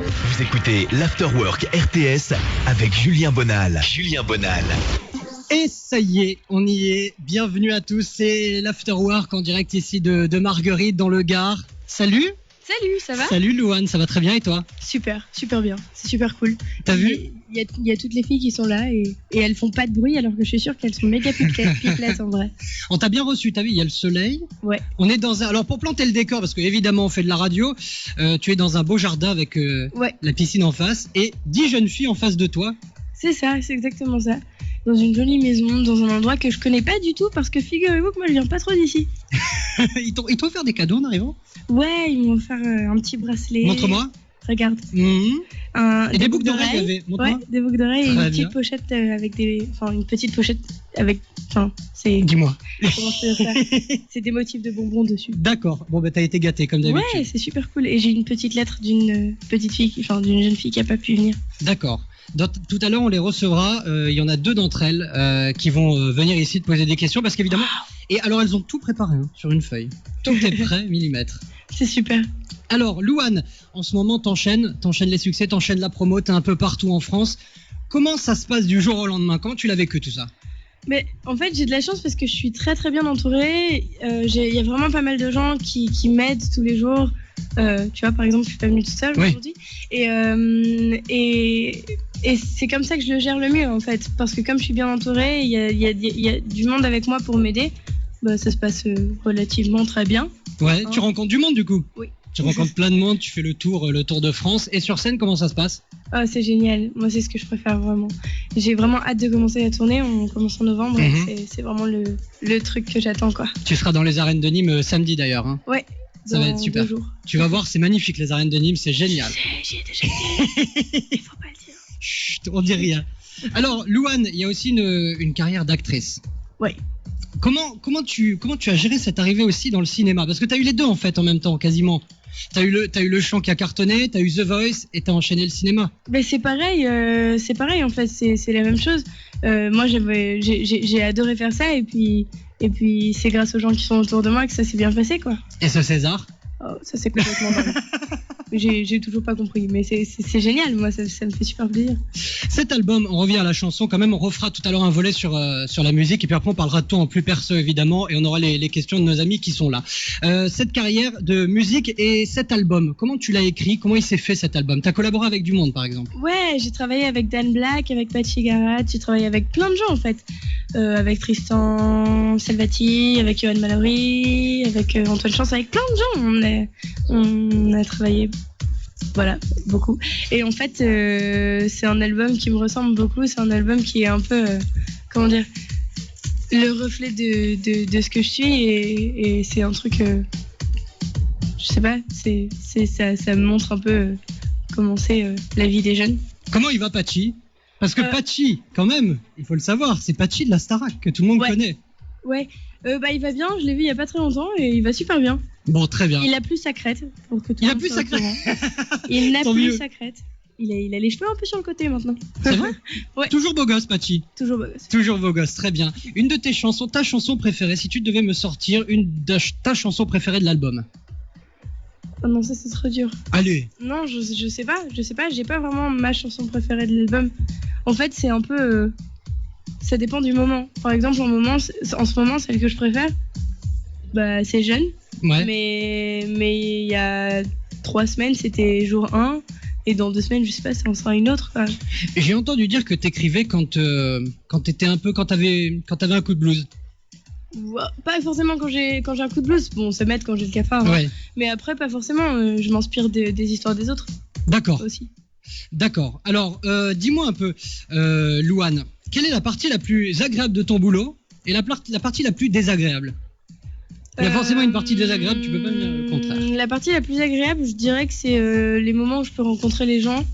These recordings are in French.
Vous écoutez l'Afterwork RTS avec Julien Bonal. Julien Bonal. Et ça y est, on y est. Bienvenue à tous, c'est l'Afterwork en direct ici de Marguerite dans le Gard. Salut. Salut, ça va? Salut Louane, ça va très bien et toi? Super bien, c'est super cool. T'as vu? Il y a toutes les filles qui sont là et elles font pas de bruit alors que je suis sûre qu'elles sont méga pipelettes en vrai. On t'a bien reçu, t'as vu, il y a le soleil. Ouais. On est dans un... Alors pour planter le décor, parce qu'évidemment on fait de la radio, tu es dans un beau jardin avec la piscine en face et 10 jeunes filles en face de toi. C'est ça, c'est exactement ça. Dans une jolie maison, dans un endroit que je connais pas du tout parce que figurez-vous que moi je viens pas trop d'ici. Ils t'ont offert des cadeaux en arrivant? Ouais, ils m'ont offert un petit bracelet. Montre-moi. Regarde. Et des boucles d'oreilles. Ouais, des boucles d'oreilles et une petite pochette avec des... Enfin, une petite pochette avec... Enfin, c'est... Dis-moi. Comment je peux dire ça? C'est des motifs de bonbons dessus. D'accord. Bon, bah t'as été gâté comme d'habitude. Ouais, c'est super cool. Et j'ai une petite lettre d'une petite fille, d'une jeune fille qui a pas pu venir. D'accord. Tout à l'heure, on les recevra. Il y en a 2 d'entre elles qui vont venir ici te poser des questions parce qu'évidemment... Et alors, elles ont tout préparé sur une feuille. Tout est prêt, millimètre. C'est super. Alors, Louane, en ce moment, t'enchaînes les succès, t'enchaînes la promo, t'es un peu partout en France. Comment ça se passe du jour au lendemain? Comment tu l'as vécu tout ça? Mais en fait, j'ai de la chance parce que je suis très très bien entourée. Il y a vraiment pas mal de gens qui m'aident tous les jours. Tu vois, par exemple, je suis pas venue toute seule aujourd'hui. Et c'est comme ça que je le gère le mieux en fait. Parce que comme je suis bien entourée, il y a du monde avec moi pour m'aider. Bah, ça se passe relativement très bien. Ouais, tu rencontres du monde du coup? Oui. Tu rencontres plein de monde, tu fais le tour de France. Et sur scène, comment ça se passe? Oh, c'est génial. Moi, c'est ce que je préfère vraiment. J'ai vraiment hâte de commencer la tournée. On commence en novembre. C'est vraiment le truc que j'attends, quoi. Tu seras dans les arènes de Nîmes samedi d'ailleurs. Hein. Ouais. Ça va être super. 2 jours. Tu vas voir, c'est magnifique les arènes de Nîmes, c'est génial. J'ai déjà dit. Il faut pas le dire. Chut, on dit rien. Alors, Louane, il y a aussi une carrière d'actrice. Ouais. Comment tu as géré cette arrivée aussi dans le cinéma? Parce que tu as eu les deux en fait en même temps, quasiment. T'as eu le chant qui a cartonné, t'as eu The Voice et t'as enchaîné le cinéma. Ben c'est pareil en fait, c'est la même chose. Moi j'ai adoré faire ça et puis c'est grâce aux gens qui sont autour de moi que ça s'est bien passé quoi. Et ce César? Oh, ça c'est complètement dingue. J'ai toujours pas compris, mais c'est génial, moi ça me fait super plaisir. Cet album, on revient à la chanson quand même, on refera tout à l'heure un volet sur la musique et puis après on parlera de toi en plus perso évidemment et on aura les questions de nos amis qui sont là. Cette carrière de musique et cet album, comment tu l'as écrit, comment il s'est fait cet album? T'as collaboré avec du monde par exemple? Ouais, j'ai travaillé avec Dan Black, avec Patchy Garat, j'ai travaillé avec plein de gens en fait. Avec Tristan Salvati, avec Yoann Mallory, avec Antoine Chance, avec plein de gens. On a travaillé, voilà, beaucoup. Et en fait, c'est un album qui me ressemble beaucoup. C'est un album qui est un peu, comment dire, le reflet de ce que je suis. Et c'est un truc, je sais pas, ça me montre un peu comment c'est la vie des jeunes. Comment il va Patchy? Parce que Patchy, quand même, il faut le savoir, c'est Patchy de la Starac que tout le monde connaît. Ouais, il va bien, je l'ai vu il y a pas très longtemps et il va super bien. Bon, très bien. Il a plus sa crête. Il a plus sa crête. Il n'a plus sa crête. Il a les cheveux un peu sur le côté maintenant. C'est vrai? Ouais. Toujours beau gosse, Patchy. Toujours beau gosse. Toujours beau gosse, très bien. Une de tes chansons, ta chanson préférée, si tu devais me sortir ta chanson préférée de l'album. Oh non, ça c'est trop dur. Allez. Non, je sais pas, j'ai pas vraiment ma chanson préférée de l'album. En fait, c'est un peu... ça dépend du moment. Par exemple, en ce moment, celle que je préfère, bah, c'est Jeune. Ouais. Mais il y a 3 semaines, c'était jour 1. Et dans 2 semaines, je sais pas, ça en sera une autre. Quoi. J'ai entendu dire que t'écrivais quand t'avais un coup de blues. Pas forcément quand j'ai un coup de blues. Bon, ça m'aide quand j'ai le cafard. Hein. Ouais. Mais après, pas forcément. Je m'inspire des histoires des autres. D'accord. Aussi. D'accord. Alors, dis-moi un peu, Louane, quelle est la partie la plus agréable de ton boulot et la partie la plus désagréable? Il y a forcément une partie désagréable, tu peux pas me dire le contraire. La partie la plus agréable, je dirais que c'est les moments où je peux rencontrer les gens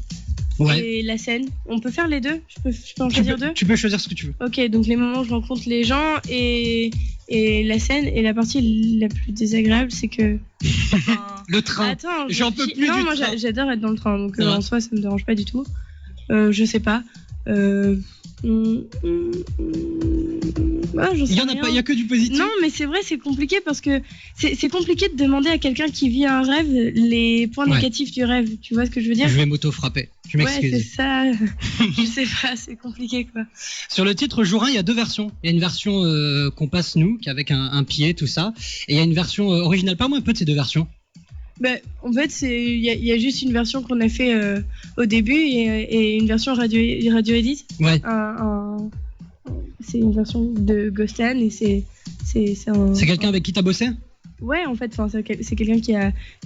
et la scène. On peut faire les deux? Je peux en choisir 2? Tu peux choisir ce que tu veux. Ok, donc les moments où je rencontre les gens et la scène. Et la partie la plus désagréable, c'est que... le train. Attends, j'en peux plus non, du moi train. J'adore être dans le train, donc en soi ça me dérange pas du tout. Je sais pas. J'en sais Il y en a rien. pas, il y a que du positif. Non, mais c'est vrai, c'est compliqué parce que c'est compliqué de demander à quelqu'un qui vit un rêve les points Ouais. négatifs du rêve. Tu vois ce que je veux dire? Je vais m'auto-frapper. Je Ouais, m'excuse. c'est ça. Je sais pas, c'est compliqué quoi. Sur le titre Jour 1, il y a 2 versions. Il y a une version qu'on passe nous, qui est avec un pied, tout ça. Et il y a une version originale. Parle-moi un peu de ces 2 versions. En fait, il y a juste une version qu'on a fait au début et une version radio edit. Ouais. C'est une version de Ghostan et c'est un. C'est quelqu'un avec qui t'as bossé? Ouais, en fait, c'est quelqu'un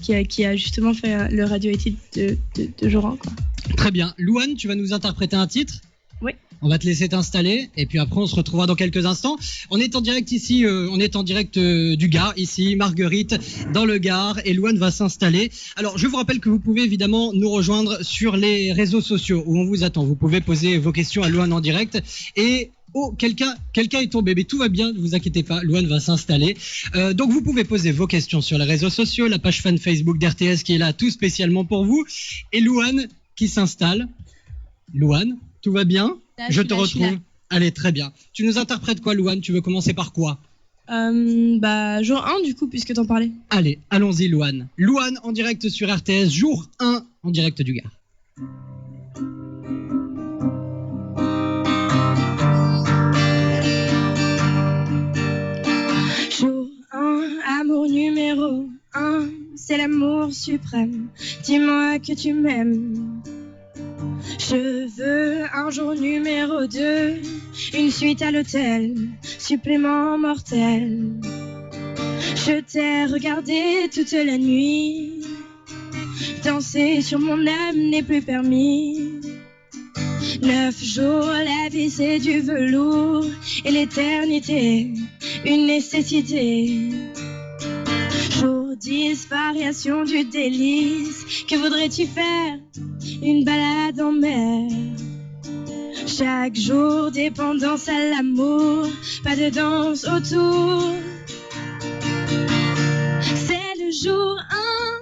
qui a justement fait le radio edit de Joran, quoi. Très bien. Louane, tu vas nous interpréter un titre? Oui. On va te laisser t'installer et puis après on se retrouvera dans quelques instants. On est en direct ici, on est en direct du Gard, ici, Marguerite, dans le Gard, et Louane va s'installer. Alors je vous rappelle que vous pouvez évidemment nous rejoindre sur les réseaux sociaux où on vous attend. Vous pouvez poser vos questions à Louane en direct et... Oh, quelqu'un est tombé, mais tout va bien, ne vous inquiétez pas, Louane va s'installer. Donc vous pouvez poser vos questions sur les réseaux sociaux, la page fan Facebook d'RTS qui est là tout spécialement pour vous, et Louane qui s'installe. Louane, tout va bien? Là, Je te suis retrouve. là. Allez, très bien. Tu nous interprètes quoi, Louane? Tu veux commencer par quoi? Jour 1 du coup, puisque t'en parlais. Allez, allons-y, Louane. Louane en direct sur RTS, jour 1 en direct du Gard. Jour 1, amour numéro 1, c'est l'amour suprême. Dis-moi que tu m'aimes. Je veux un jour numéro 2, une suite à l'hôtel, supplément mortel. Je t'ai regardé toute la nuit, danser sur mon âme n'est plus permis. 9 jours, la vie c'est du velours, et l'éternité, une nécessité. Jour 10, variation du délice, que voudrais-tu faire? Une balade en mer. Chaque jour, dépendance à l'amour, pas de danse autour. C'est le jour 1,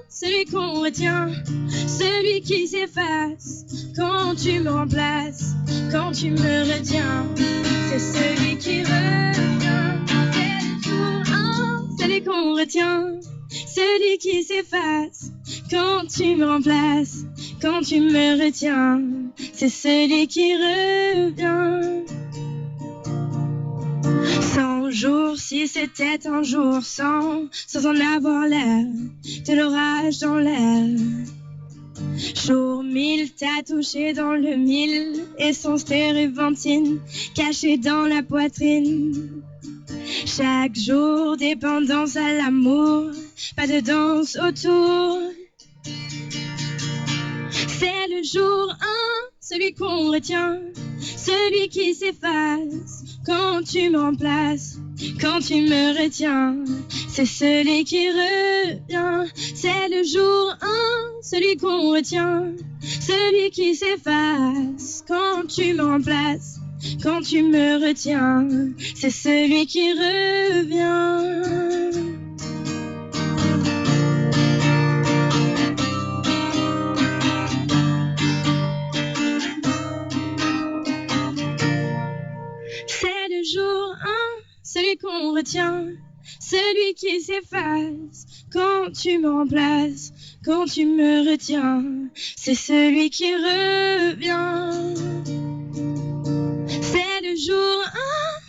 celui qu'on retient, celui qui s'efface quand tu me remplaces, quand tu me retiens. C'est celui qui revient. C'est le jour 1, celui qu'on retient, celui qui s'efface quand tu me remplaces, quand tu me retiens. C'est celui qui revient. 100 jours, si c'était un jour sans en avoir l'air, de l'orage dans l'air. Jour 1000, t'as touché dans le 1000, essence térébenthine, cachée dans la poitrine. Chaque jour, dépendance à l'amour, pas de danse autour. C'est le jour 1, celui qu'on retient, celui qui s'efface quand tu me remplaces, quand tu me retiens. C'est celui qui revient. C'est le jour 1, celui qu'on retient, celui qui s'efface quand tu me remplaces, quand tu me retiens. C'est celui qui revient. C'est le jour 1, celui qu'on retient, celui qui s'efface quand tu me remplaces, quand tu me retiens. C'est celui qui revient. C'est le jour 1,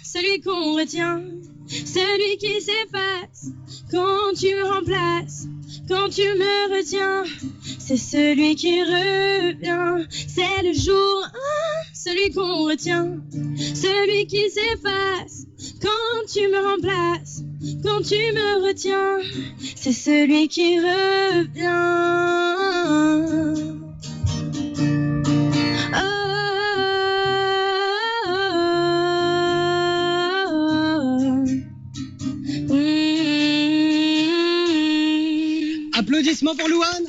celui qu'on retient, celui qui s'efface quand tu me remplaces, quand tu me retiens. C'est celui qui revient. C'est le jour 1, celui qu'on retient, celui qui s'efface quand tu me remplaces, quand tu me retiens. C'est celui qui revient. Applaudissements pour Louane.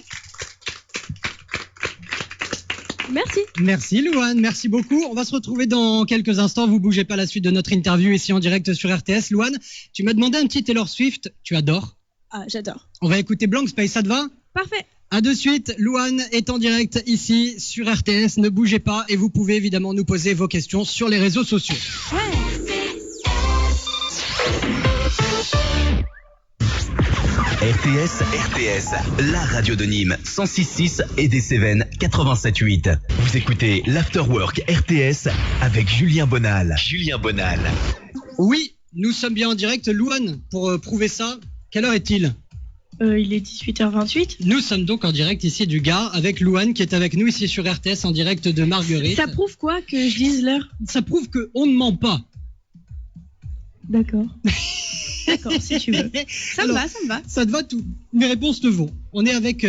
Merci. Merci Louane, merci beaucoup. On va se retrouver dans quelques instants. Vous bougez pas, la suite de notre interview ici en direct sur RTS. Louane, tu m'as demandé un petit Taylor Swift. Tu adores. Ah, j'adore. On va écouter Blank Space, ça te va? Parfait. À de suite, Louane est en direct ici sur RTS. Ne bougez pas et vous pouvez évidemment nous poser vos questions sur les réseaux sociaux. Ouais. RTS, la radio de Nîmes, 106.6 et des Cévennes, 87.8. Vous écoutez l'Afterwork RTS avec Julien Bonal. Oui, nous sommes bien en direct. Louane, pour prouver ça, quelle heure est-il ? Il est 18h28. Nous sommes donc en direct ici du Gard avec Louane qui est avec nous ici sur RTS en direct de Marguerite. Ça prouve quoi que je dise l'heure ? Ça prouve qu'on ne ment pas. D'accord. D'accord, si tu veux. Ça me va. Ça te va tout. Mes réponses te vont. On est avec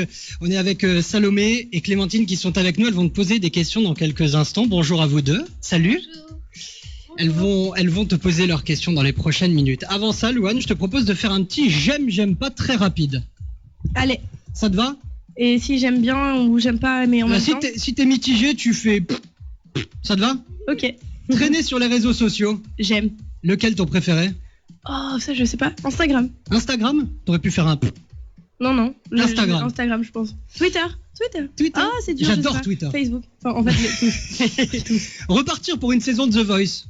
Salomé et Clémentine qui sont avec nous. Elles vont te poser des questions dans quelques instants. Bonjour à vous deux. Salut. Bonjour. Elles vont te poser leurs questions dans les prochaines minutes. Avant ça, Louane, je te propose de faire un petit j'aime pas très rapide. Allez. Ça te va ? Et si j'aime bien ou j'aime pas, mais en même temps... Si t'es mitigé, tu fais... Ça te va ? Ok. Traîner sur les réseaux sociaux. J'aime. Lequel ton préféré ? Oh, ça je sais pas. Instagram. Instagram ? T'aurais pu faire un... Non. Instagram. Instagram, je pense. Twitter. Ah, c'est dur. J'adore Twitter. Facebook. Enfin, en fait, tous. Repartir pour une saison de The Voice.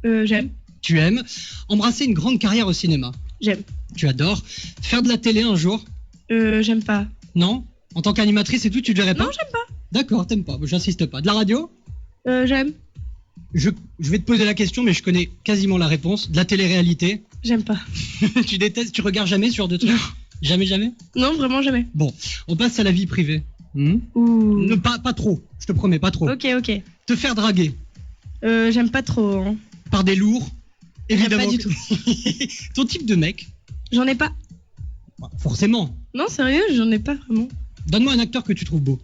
J'aime. Tu aimes. Embrasser une grande carrière au cinéma. J'aime. Tu adores. Faire de la télé un jour. J'aime pas. Non ? En tant qu'animatrice et tout, tu ne verrais pas ? Non, j'aime pas. D'accord, t'aimes pas. J'insiste pas. De la radio ? J'aime. Je vais te poser la question, mais je connais quasiment la réponse. De la télé-réalité ? J'aime pas. Tu détestes, tu regardes jamais ce genre de trucs ? Jamais ? Non, vraiment jamais. Bon, on passe à la vie privée. Ouh. Pas trop, je te promets, pas trop. Ok. Te faire draguer J'aime pas trop. Hein. par des lourds, évidemment. Pas du tout. Ton type de mec ? J'en ai pas. Forcément. Non, sérieux, j'en ai pas vraiment. Donne-moi un acteur que tu trouves beau.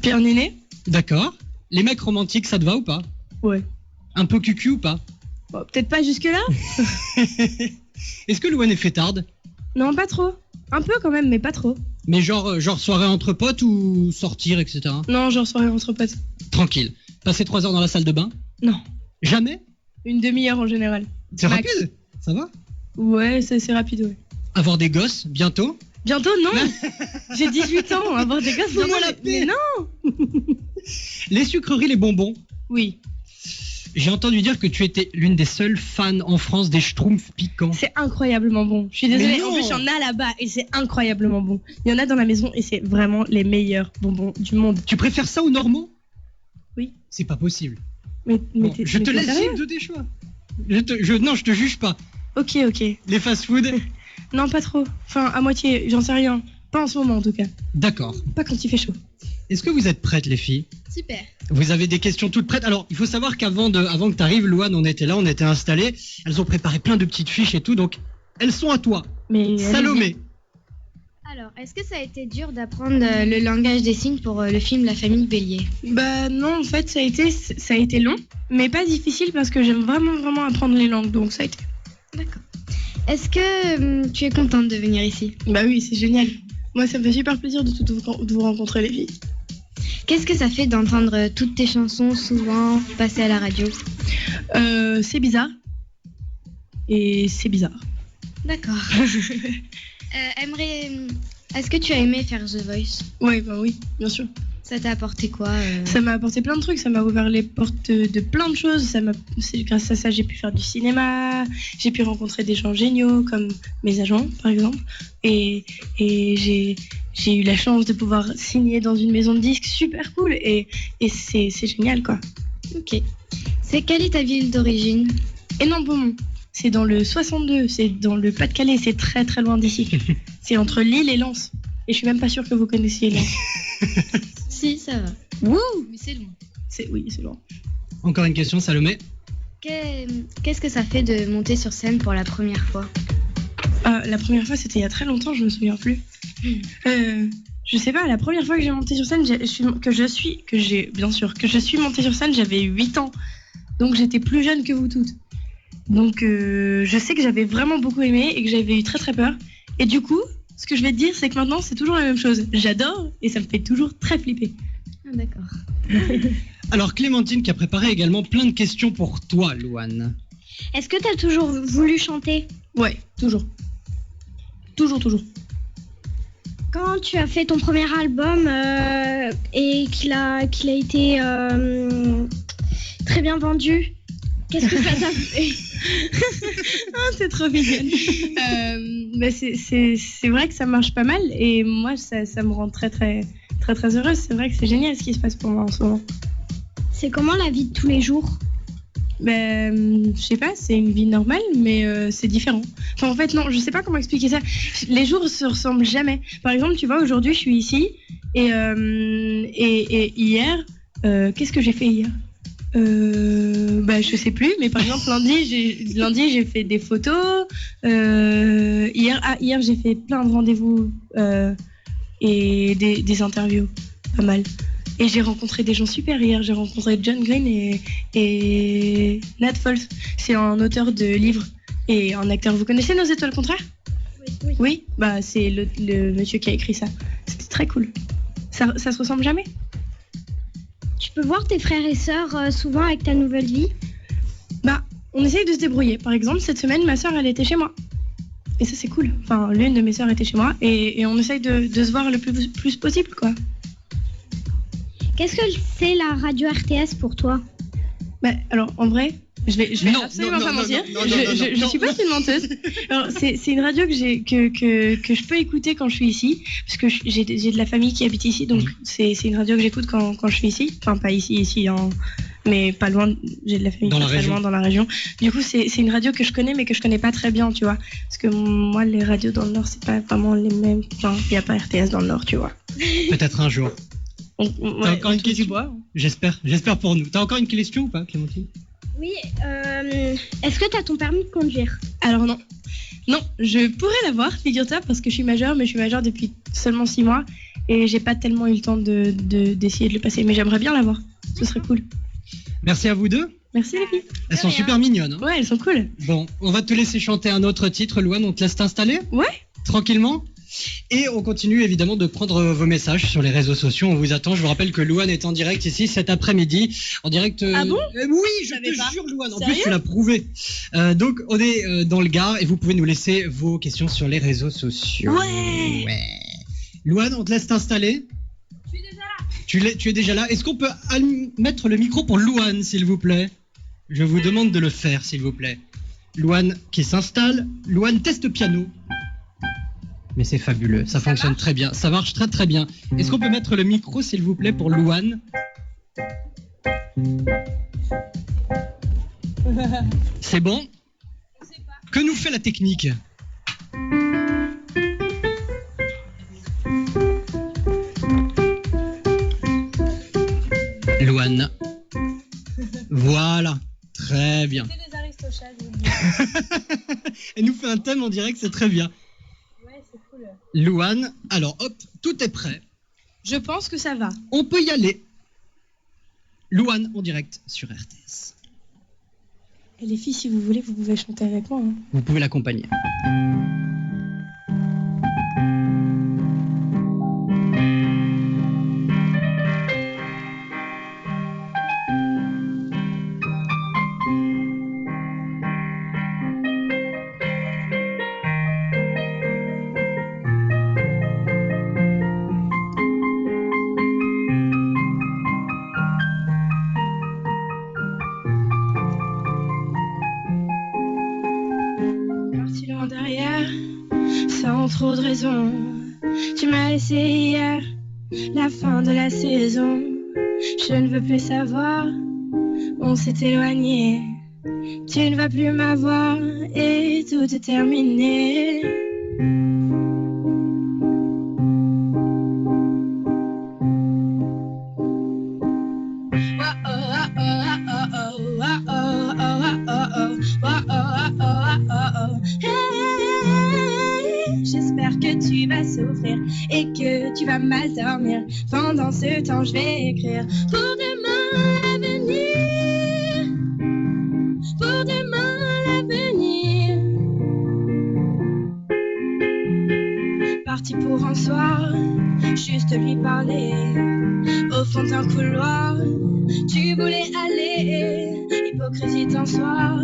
Pierre Ninet. D'accord. Les mecs romantiques, ça te va ou pas ? Ouais. Un peu cucu ou pas ? Bon, peut-être pas jusque-là. Est-ce que Louane est fêtarde ? Non, pas trop. Un peu quand même, mais pas trop. Mais genre soirée entre potes ou sortir, etc. Non, genre soirée entre potes. Tranquille. Passer 3 heures dans la salle de bain ? Non. Jamais ? Une demi-heure en général. C'est Max. rapide ? Ça va ? Ouais, c'est rapide, ouais. Avoir des gosses, bientôt ? Bientôt, non. J'ai 18 ans, avoir des gosses, Fous-moi la mais paix. non. Les sucreries, les bonbons. Oui, J'ai entendu dire que tu étais l'une des seules fans en France des schtroumpfs piquants. c'est incroyablement bon. Je suis désolée, Mais non. en plus il y en a là-bas et c'est incroyablement bon. Il y en a dans la maison et c'est vraiment les meilleurs bonbons du monde. Tu préfères ça aux normaux ? Oui. C'est pas possible. Mais Bon, t'es- je mais te t'es laisse sérieux vivre de tes choix. Non, je te juge pas. Ok. Les fast-food, Non, pas trop. Enfin, à moitié, j'en sais rien. Pas en ce moment en tout cas. d'accord. Pas quand il fait chaud. Est-ce que vous êtes prêtes, les filles ? Super. Vous avez des questions toutes prêtes. Alors, il faut savoir qu'avant que tu arrives, Louane, on était là, on était installés. Elles ont préparé plein de petites fiches et tout, donc elles sont à toi. Mais Salomé, Alors, est-ce que ça a été dur d'apprendre le langage des signes pour le film La famille Bélier ? Bah non, en fait ça a été long, mais pas difficile parce que j'aime vraiment apprendre les langues, donc ça a été. D'accord. Est-ce que tu es contente de venir ici ? Bah oui, c'est génial. Moi ça me fait super plaisir de vous rencontrer les filles. Qu'est-ce que ça fait d'entendre toutes tes chansons souvent passer à la radio ? C'est bizarre. Et c'est bizarre. D'accord. Est-ce que tu as aimé faire The Voice ? Ouais, bah oui, bien sûr. Ça t'a apporté quoi Ça m'a apporté plein de trucs, ça m'a ouvert les portes de plein de choses. C'est grâce à ça j'ai pu faire du cinéma, j'ai pu rencontrer des gens géniaux comme mes agents par exemple. Et j'ai eu la chance de pouvoir signer dans une maison de disques super cool et c'est génial quoi. Ok. Quelle est ta ville d'origine ? Hénin-Beaumont, c'est dans le 62, c'est dans le Pas-de-Calais, c'est très très loin d'ici. C'est entre Lille et Lens. Et je suis même pas sûre que vous connaissiez Lens. Si, ça va. Wouh! Mais c'est loin. Oui, c'est loin. encore une question, Salomé. Qu'est-ce que ça fait de monter sur scène pour la première fois ? La première fois, c'était il y a très longtemps, je me souviens plus. Je sais pas, la première fois que j'ai monté sur scène, que je suis montée sur scène, j'avais 8 ans. Donc j'étais plus jeune que vous toutes. Donc je sais que j'avais vraiment beaucoup aimé et que j'avais eu très très peur. Et du coup, ce que je vais te dire, c'est que maintenant, c'est toujours la même chose. J'adore et ça me fait toujours très flipper. Ah, d'accord. Alors Clémentine qui a préparé également plein de questions pour toi, Louane. Est-ce que t'as toujours voulu chanter ? Ouais, toujours. Toujours. Quand tu as fait ton premier album et qu'il a été très bien vendu, qu'est-ce que ça t'a fait ? Ah, t'es trop mignonne. Mais c'est vrai que ça marche pas mal et moi ça me rend très heureuse. C'est vrai que c'est génial ce qui se passe pour moi en ce moment. C'est comment la vie de tous les jours? Je sais pas, c'est une vie normale, mais c'est différent. Enfin, en fait, non, je sais pas comment expliquer ça. Les jours se ressemblent jamais. Par exemple, tu vois, aujourd'hui, je suis ici et hier, qu'est-ce que j'ai fait hier? Je sais plus, mais par exemple, lundi, j'ai fait des photos. Hier, j'ai fait plein de rendez-vous et des interviews, pas mal. Et j'ai rencontré des gens super hier. J'ai rencontré John Green et Nat Foles. C'est un auteur de livres et un acteur. Vous connaissez Nos étoiles contraires? Oui. Oui, bah c'est le monsieur qui a écrit ça. C'était très cool. Ça se ressemble jamais? Tu peux voir tes frères et sœurs souvent avec ta nouvelle vie? Bah, on essaye de se débrouiller. Par exemple, cette semaine, ma sœur, elle était chez moi. Et ça, c'est cool. Enfin, l'une de mes sœurs était chez moi et on essaye de se voir le plus possible, quoi. Qu'est-ce que c'est la radio RTS pour toi? Bah, alors, en vrai, je vais Non, absolument non, pas non, mentir. non, non, Je suis pas une menteuse. Alors, c'est une radio que je peux écouter quand je suis ici, parce que j'ai de la famille qui habite ici, donc c'est une radio que j'écoute quand je suis ici. Enfin, pas ici, mais pas loin. J'ai de la famille Dans pas la très région. loin dans la région. Du coup, c'est une radio que je connais, mais que je connais pas très bien, tu vois. Parce que moi, les radios dans le Nord, c'est pas vraiment les mêmes. Enfin, il y a pas RTS dans le Nord, tu vois. Peut-être un jour. T'as encore une question? Bois. J'espère pour nous. T'as encore une question ou pas, Clémentine? Oui, est-ce que tu as ton permis de conduire? Alors non, je pourrais l'avoir, figure-toi, parce que je suis majeure, mais je suis majeure depuis seulement 6 mois et j'ai pas tellement eu le temps d'essayer de le passer, mais j'aimerais bien l'avoir, ce serait cool. Merci à vous deux. Merci les filles. Elles sont super mignonnes. Hein. Ouais, elles sont cool. Bon, on va te laisser chanter un autre titre, Louane, on te laisse t'installer? Ouais. Tranquillement. Et on continue évidemment de prendre vos messages sur les réseaux sociaux. On vous attend. Je vous rappelle que Louane est en direct ici cet après-midi. En direct. Ah bon? Oui, je savais te pas. jure, Louane. En Sérieux? plus, tu l'as prouvé. Donc, on est dans le Gard et vous pouvez nous laisser vos questions sur les réseaux sociaux. Ouais. Louane, on te laisse t'installer. Je suis déjà là. Tu es déjà là. Est-ce qu'on peut mettre le micro pour Louane, s'il vous plaît? Je vous demande de le faire, s'il vous plaît. Louane qui s'installe. Louane teste piano. Mais c'est fabuleux, ça fonctionne très bien, ça marche très très bien. Est-ce qu'on peut mettre le micro s'il vous plaît pour Louane? C'est bon? Que nous fait la technique? Louane. Voilà, très bien. C'est des aristochats, je vous le dis. Elle nous fait un thème en direct, c'est très bien. Ouais, c'est cool. Louane, alors hop, tout est prêt. Je pense que ça va. On peut y aller. Louane en direct sur RTS. Et les filles, si vous voulez, vous pouvez chanter avec moi. Hein. Vous pouvez l'accompagner. Parti loin derrière, sans trop de raison. Tu m'as laissé hier, la fin de la saison. Je ne veux plus savoir, on s'est éloigné. Tu ne vas plus m'avoir et tout est terminé. J'espère que tu vas souffrir et que tu vas mal dormir. Pendant ce temps, je vais écrire pour demain l'avenir. Pour demain l'avenir. Parti pour un soir, juste lui parler. Au fond d'un couloir, tu voulais aller. Hypocrisie d'un soir,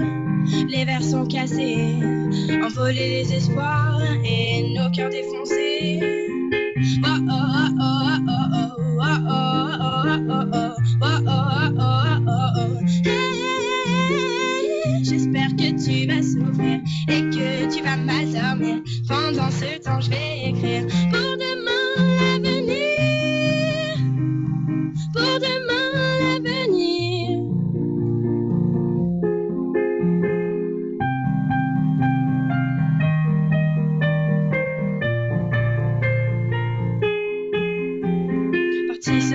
les verres sont cassés. Envoler les espoirs et nos cœurs défoncés. Oh oh oh oh oh oh oh oh oh oh oh. Hey, j'espère que tu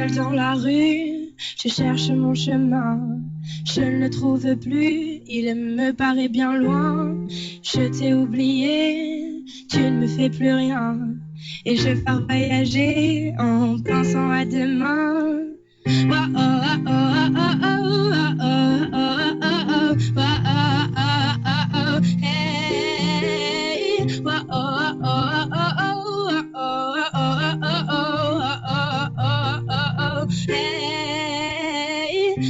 seule dans la rue, je cherche mon chemin. Je ne le trouve plus, il me paraît bien loin. Je t'ai oublié, tu ne me fais plus rien. Et je pars voyager en pensant à demain. Oh, oh, oh, oh, oh, oh, oh, oh, oh, oh, oh, oh, hey. Oh, oh, oh, oh, oh, oh, oh, hey.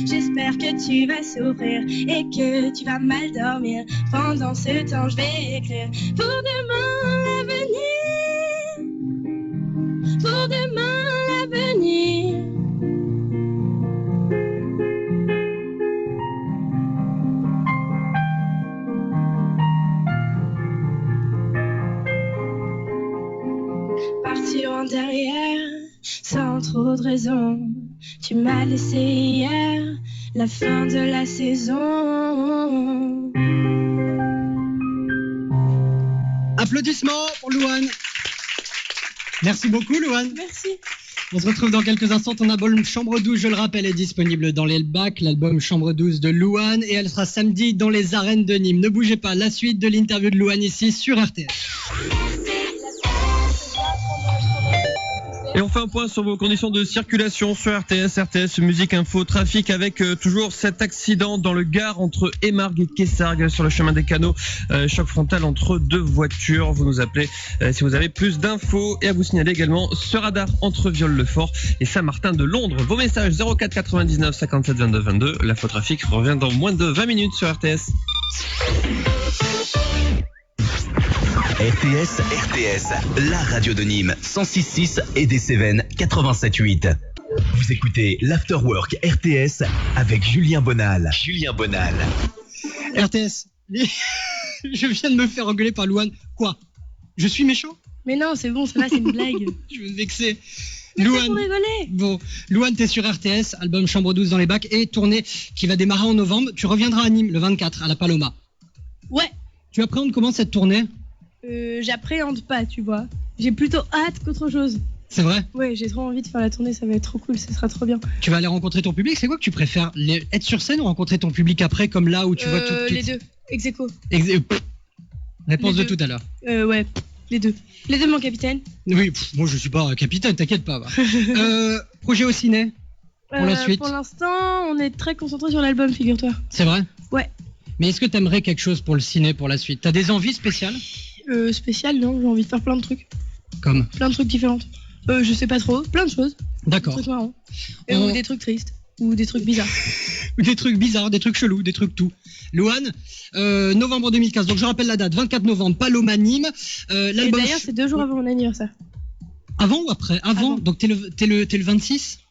J'espère que tu vas sourire et que tu vas mal dormir. Pendant ce temps, je vais écrire pour demain l'avenir. Pour demain l'avenir. Partir en derrière, sans trop de raison. Tu m'as laissé hier, la fin de la saison. Applaudissements pour Louane. Merci beaucoup Louane. Merci. On se retrouve dans quelques instants. Ton album Chambre 12, je le rappelle, est disponible dans les bacs. L'album Chambre 12 de Louane. Et elle sera samedi dans les arènes de Nîmes. Ne bougez pas, la suite de l'interview de Louane ici sur RTS. Et on fait un point sur vos conditions de circulation sur RTS, RTS Musique Info Trafic avec toujours cet accident dans le Gard entre Émargues et Quessargues sur le chemin des Canaux, choc frontal entre deux voitures. Vous nous appelez si vous avez plus d'infos et à vous signaler également ce radar entre Viol-le-Fort et Saint-Martin de Londres. Vos messages 04 99 57 22 22. L'info trafic revient dans moins de 20 minutes sur RTS. RTS, la radio de Nîmes, 106.6 et des Cévennes, 87.8. Vous écoutez l'Afterwork RTS avec Julien Bonal. RTS, je viens de me faire engueuler par Louane. Quoi? Je suis méchant? Mais non, c'est bon, ça va, c'est une blague. Je vais me vexer. Mais Louane, pour rigoler. bon, Louane, t'es sur RTS, album Chambre 12 dans les bacs et tournée qui va démarrer en novembre. Tu reviendras à Nîmes le 24 à la Paloma. Ouais. Tu appréhendes comment cette tournée? J'appréhende pas, tu vois. J'ai plutôt hâte qu'autre chose. C'est vrai? Ouais, j'ai trop envie de faire la tournée, ça va être trop cool, ça sera trop bien. Tu vas aller rencontrer ton public, c'est quoi que tu préfères? Être sur scène ou rencontrer ton public après, comme là où tu vois tout Les deux, ex aequo. Réponse Les de deux. tout à l'heure. Ouais, les deux. Les deux, mon capitaine. Oui, moi je suis pas capitaine, t'inquiète pas. Projet au ciné pour la suite? Pour l'instant, on est très concentré sur l'album, figure-toi. C'est vrai? Ouais. Mais est-ce que t'aimerais quelque chose pour le ciné pour la suite? T'as des envies spéciales? Spécial, non, j'ai envie de faire plein de trucs. Comme? Plein de trucs différents. Je sais pas trop, plein de choses. D'accord. Des trucs marrants. Ou des trucs tristes. Ou des trucs bizarres. Des trucs bizarres, des trucs chelous, des trucs tout. Louane, novembre 2015, donc je rappelle la date, 24 novembre, Paloma Nîmes. Et d'ailleurs, c'est 2 jours avant mon anniversaire. Avant ou après? Avant. Donc t'es le 26?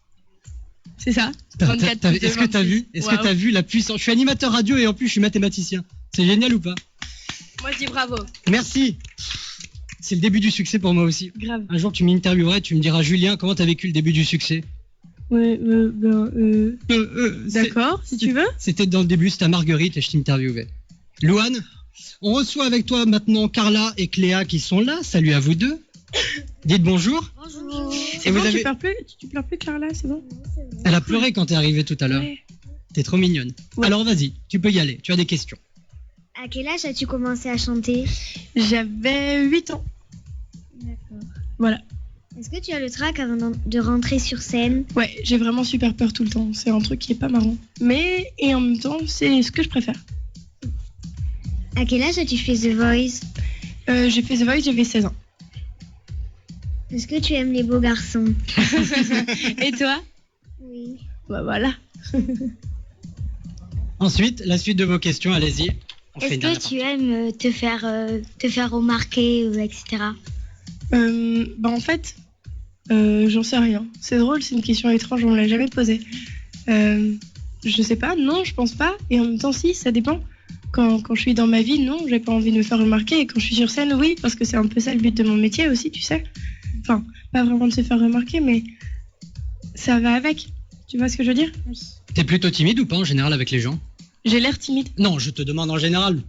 C'est ça. Est-ce que t'as vu? Est-ce que t'as vu la puissance? Je suis animateur radio et en plus je suis mathématicien. C'est génial ou pas? Moi je dis bravo. Merci. C'est le début du succès pour moi aussi. Grave. Un jour tu m'intervieweras, tu me diras Julien, comment t'as vécu le début du succès? Ouais, d'accord, si tu veux. C'était dans le début, c'était à Marguerite et je t'interviewais. Louane, on reçoit avec toi maintenant Carla et Cléa qui sont là. Salut à vous deux. Dites bonjour. Bonjour. C'est bon, tu pleures plus Carla, c'est bon. Elle a pleuré quand t'es arrivée tout à l'heure. Ouais. T'es trop mignonne. Ouais. Alors vas-y, tu peux y aller, tu as des questions. À quel âge as-tu commencé à chanter? J'avais 8 ans. D'accord. Voilà. Est-ce que tu as le trac avant de rentrer sur scène? Ouais, j'ai vraiment super peur tout le temps. C'est un truc qui est pas marrant. Mais, et en même temps, c'est ce que je préfère. À quel âge as-tu fait The Voice? J'ai fait The Voice, j'avais 16 ans. Est-ce que tu aimes les beaux garçons? Et toi? Oui. Bah voilà. Ensuite, la suite de vos questions, allez-y. On fait Est-ce une que dernière tu aimes te faire remarquer, etc. Bah en fait, j'en sais rien. C'est drôle, c'est une question étrange, on me l'a jamais posée. Je sais pas, non, je pense pas. Et en même temps, si, ça dépend. Quand je suis dans ma vie, non, j'ai pas envie de me faire remarquer. Et quand je suis sur scène, oui, parce que c'est un peu ça le but de mon métier aussi, tu sais. Enfin, pas vraiment de se faire remarquer, mais ça va avec. Tu vois ce que je veux dire? T'es plutôt timide ou pas en général avec les gens? J'ai l'air timide. Non, je te demande en général.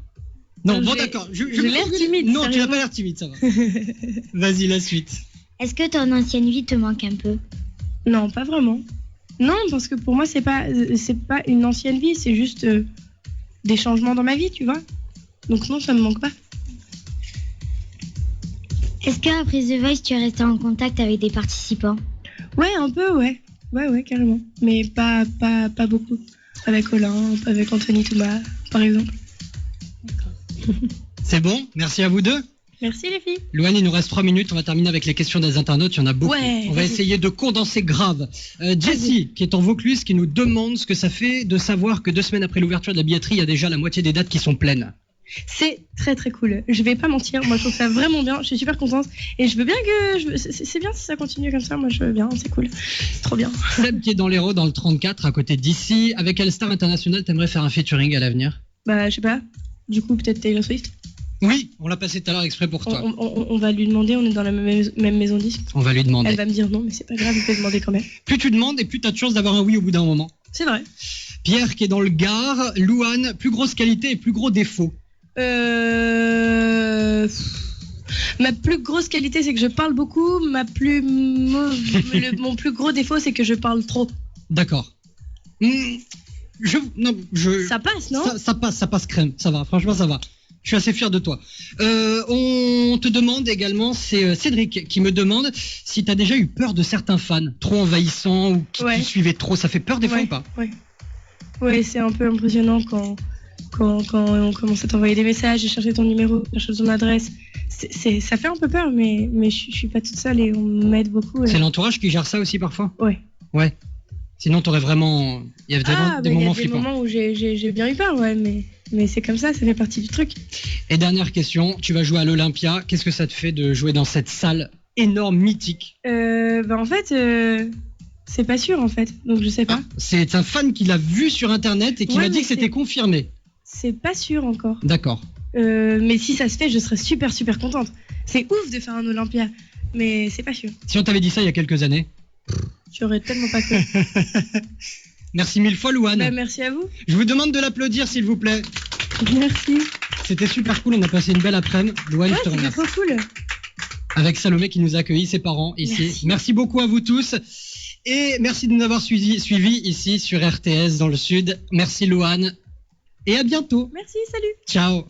Non, bon J'ai- d'accord. j'ai l'air timide, Non, tu n'as sérieusement. pas l'air timide, ça va. Vas-y, la suite. Est-ce que ton ancienne vie te manque un peu? Non, pas vraiment. Non, parce que pour moi, c'est pas une ancienne vie, c'est juste des changements dans ma vie, tu vois. Donc non, ça me manque pas. Est-ce qu'après The Voice, tu es resté en contact avec des participants? Ouais, un peu, ouais. Ouais, carrément. Mais pas beaucoup. Avec Olympe, avec Anthony Thomas, par exemple. C'est bon, merci à vous deux. Merci les filles. Louane, il nous reste 3 minutes, on va terminer avec les questions des internautes, il y en a beaucoup. Ouais, on va vas-y. essayer de condenser grave. Jessie, qui est en Vaucluse, qui nous demande ce que ça fait de savoir que 2 semaines après l'ouverture de la billetterie, il y a déjà la moitié des dates qui sont pleines. C'est très très cool. Je vais pas mentir, moi je trouve ça vraiment bien. Je suis super contente et je veux bien que c'est bien si ça continue comme ça. Moi je veux bien, c'est cool, c'est trop bien. Seb qui est dans l'Hérault, dans le 34, à côté d'ici. Avec quelle star internationale t'aimerais faire un featuring à l'avenir? Bah je sais pas. Du coup peut-être Taylor Swift. Oui, on l'a passé tout à l'heure exprès pour toi. On va lui demander. On est dans la même maison disque. On va lui demander. Elle va me dire non, mais c'est pas grave. Il peut demander quand même. Plus tu demandes et plus t'as de chance d'avoir un oui au bout d'un moment. C'est vrai. Pierre qui est dans le Gard. Louane, plus grosse qualité et plus gros défaut. Ma plus grosse qualité, c'est que je parle beaucoup. Mon plus gros défaut, c'est que je parle trop. D'accord. Ça passe, non? Ça passe crème. Ça va, franchement, ça va. Je suis assez fier de toi. On te demande également, c'est Cédric qui me demande si tu as déjà eu peur de certains fans, trop envahissants ou qui te suivaient trop. Ça fait peur des fois ou pas? Ouais, c'est un peu impressionnant quand on commence à t'envoyer des messages, chercher ton numéro, chercher ton adresse. Ça fait un peu peur, mais je suis pas toute seule et on m'aide beaucoup. C'est l'entourage qui gère ça aussi parfois? Ouais. Sinon, t'aurais vraiment... Il y a vraiment des moments flippants. Il y a des moments où j'ai bien eu peur, ouais, mais c'est comme ça fait partie du truc. Et dernière question, tu vas jouer à l'Olympia. Qu'est-ce que ça te fait de jouer dans cette salle énorme, mythique? En fait, c'est pas sûr, en fait, donc je sais pas. C'est un fan qui l'a vu sur Internet et qui m'a dit que c'était confirmé. C'est pas sûr encore. D'accord. Mais si ça se fait, je serais super contente. C'est ouf de faire un Olympia, mais c'est pas sûr. Si on t'avait dit ça il y a quelques années? J'aurais tellement pas cru. Merci 1000 fois, Louane. Bah, merci à vous. Je vous demande de l'applaudir, s'il vous plaît. Merci. C'était super cool, on a passé une belle après-midi. Louane, je te remercie. C'était trop cool. Avec Salomé qui nous a accueillis, ses parents ici. Merci beaucoup à vous tous. Et merci de nous avoir suivis ici sur RTS dans le Sud. Merci Louane. Et à bientôt. Merci, salut. Ciao.